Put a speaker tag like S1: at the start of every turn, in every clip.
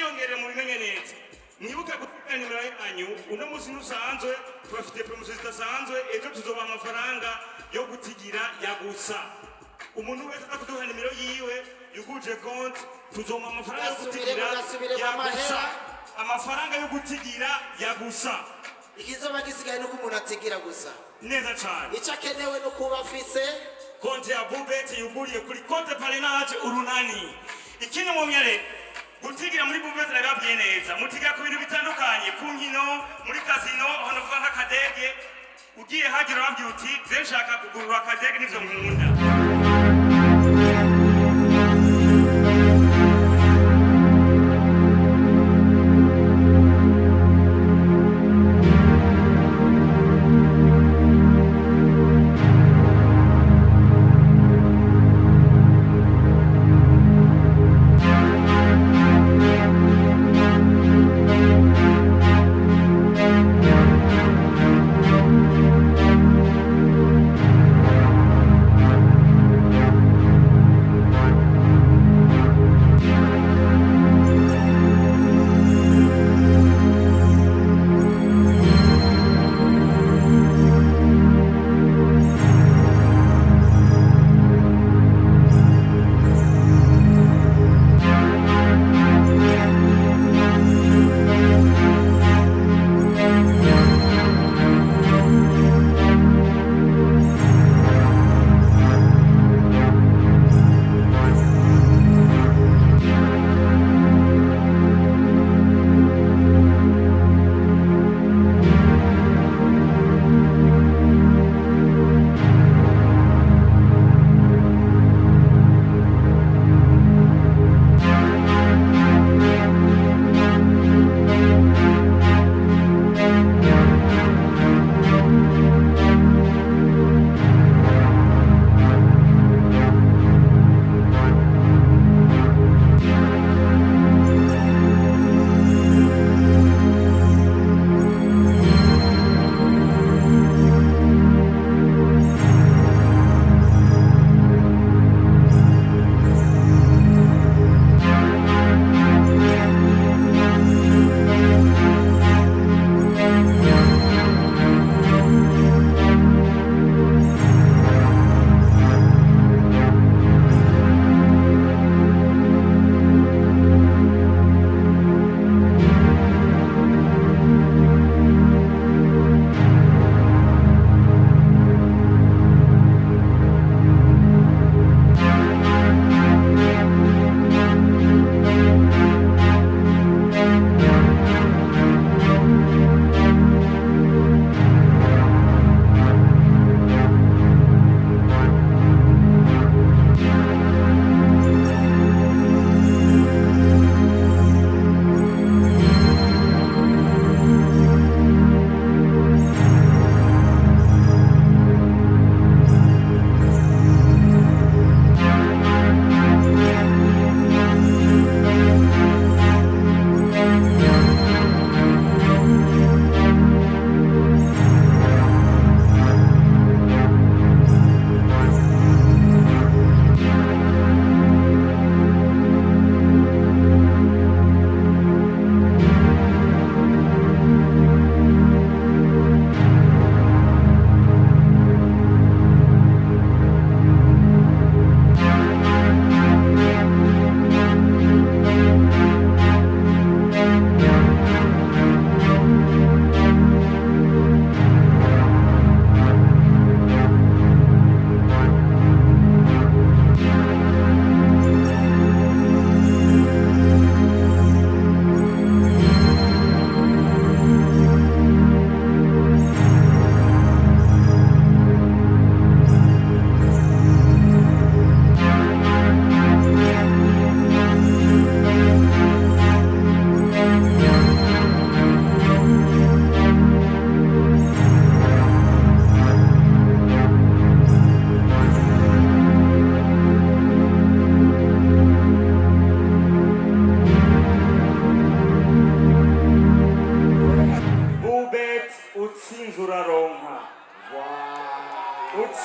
S1: ikiyongere mu bimenye neza mwibuke gutanga nimero yanyu uno musi nusanzwe tubafite promotion zidasanzwe ejo tuzoba amafaranga yo gutigira yagusa umuntu wese atakuduha nimero yiwe yuguje konti tuzoma amafaranga yo gutigira yagusa amafaranga yo gutigira yagusa
S2: ikizoba gisigaye nuko umuntu atigira gusa
S1: neza cyane
S2: icakenewe no kuba afise
S1: konti ya Bubet yuguriye kuri konti parrainage urunani ikindi mu myere gutigira muri Bubet nababwiye neza mutigira ku bintu bitandukanye ku nkino muri casino hano vuga kadege ugiye hagira babwiye uti nshaka kugurura kadege nivyo nkunda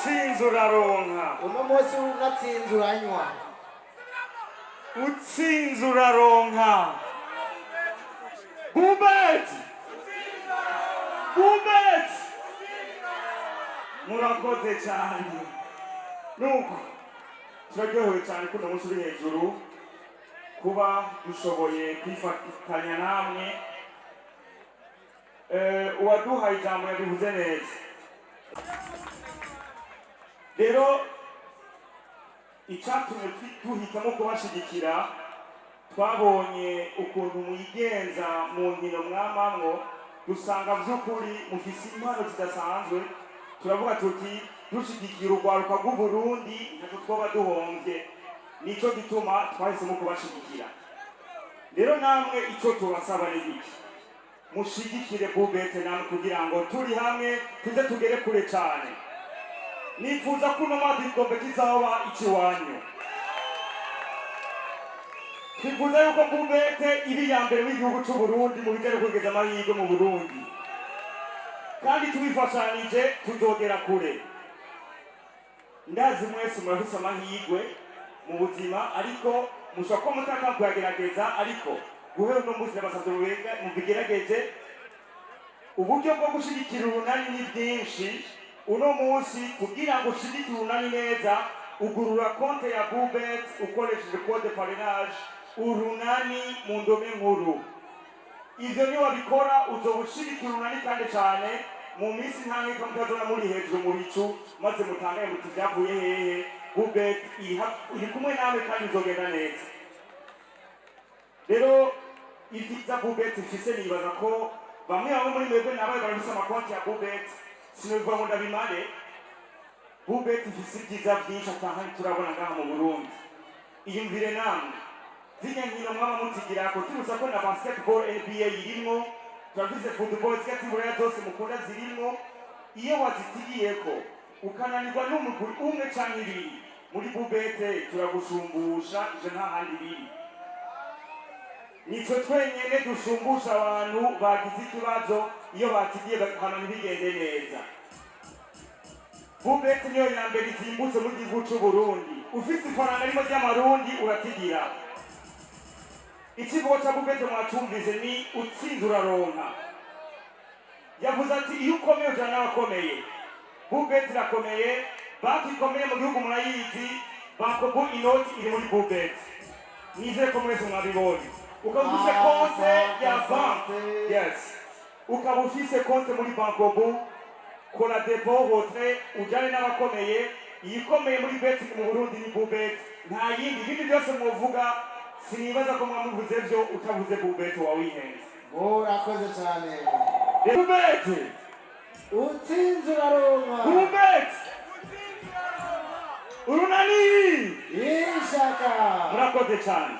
S2: utsinzuraronka uno munsi unatsinzuranywa
S1: utsinzuraronka Bubet Bubet murakoze cyane nuko turaryohewe cyane ko umunsi uri hejuru kuba dushoboye kwifatanya namwe uwaduhaye ijambo yabivuze neza rero icyatumye duhitamo kubashigikira twabonye ukuntu mwigenza mu nkino mwamamwo dusanga by'ukuri mufise impano zidasanzwe turavuga tuti dushigikira urwaruka rw'uburundi ntacyo twoba duhombye nicyo gituma twahisemo kubashigikira rero namwe icyo tubasaba ni iki mushigikire Bubet namwe kugira ngo turi hamwe tuze tugere kure cyane nifuza ko uno mwaka igikombe kizaba ikiwanyu twifuza yuko Bubet iri ya mbere w'igihugu cy'uburundi mu bijyanye no kugeza amahirwe mu burundi kandi tubifashanije tuzogera kure ndazi mwese murafise amahirwe mu buzima ariko mushobora kuba mutaka kuyagerageza ariko guhera uno munsi n'abasabye mubigerageze uburyo bwo gushigikira urunani ni bwinshi uno munsi kugira ngo ushigikire urunani neza ugurura konte ya Bubet ukoresheje code parrainage urunani mu ndome nkuru ivyo ni wabikora uzobushigikira urunani kandi cyane mu minsi ntange ko mutazona muri hejuru mu bicu maze mutangaye muti byavuye hehe Bubet iri kumwe nawe kandi izogenda neza rero ibyiza Bubet ifise nibaza ko bamwe muri mwebwe nabaye barafise amakonti ya Bubet sinobivuga ngo ndabimare Bubet ifise ibyiza byinshi atahari turabona ngaha mu Burundi iyumvire namwe zirya nkino mwaba mutigira ko turusa ko na basketball NBA irimo turavuze football zikatimuraya zose mukunda zirimo iyo wazitigiyeko ukananirwa n'umugwi umwe canke ibiri muri Bubet turagushumbusha ije nta handi biri nitwe twenyene dushumbusha abantu bagize ikibazo iyo batigiye bakana ntibigende neza Bubet niyo ya mbere izimbutse mu gihugu c'Uburundi ufise ifaranga rimo ry'amarundi uratigira ikigo cya Bubet mwacumvise ni utsinze uraronka yavuze ati iyo ukomeye ujana n'abakomeye Bubet irakomeye banki ikomeye mu gihugu murayizi bankobu inoti iri muri Bubet nizere ko mwese mwabibonye ukaba ufise konte ya banki yes ukaba ufise konte muri bankobu kora depo hotre ujane n'abakomeye iyikomeye muri bet mu Burundi ni Bubet nta yindi ibindi byose muvuga sinibaza ko mwamuvuze byo utavuze Bubet wawihenze
S2: murakoze cyane
S1: Bubet
S2: utsinze uraronka
S1: Bubet urunani
S2: ishaka
S1: murakoze cyane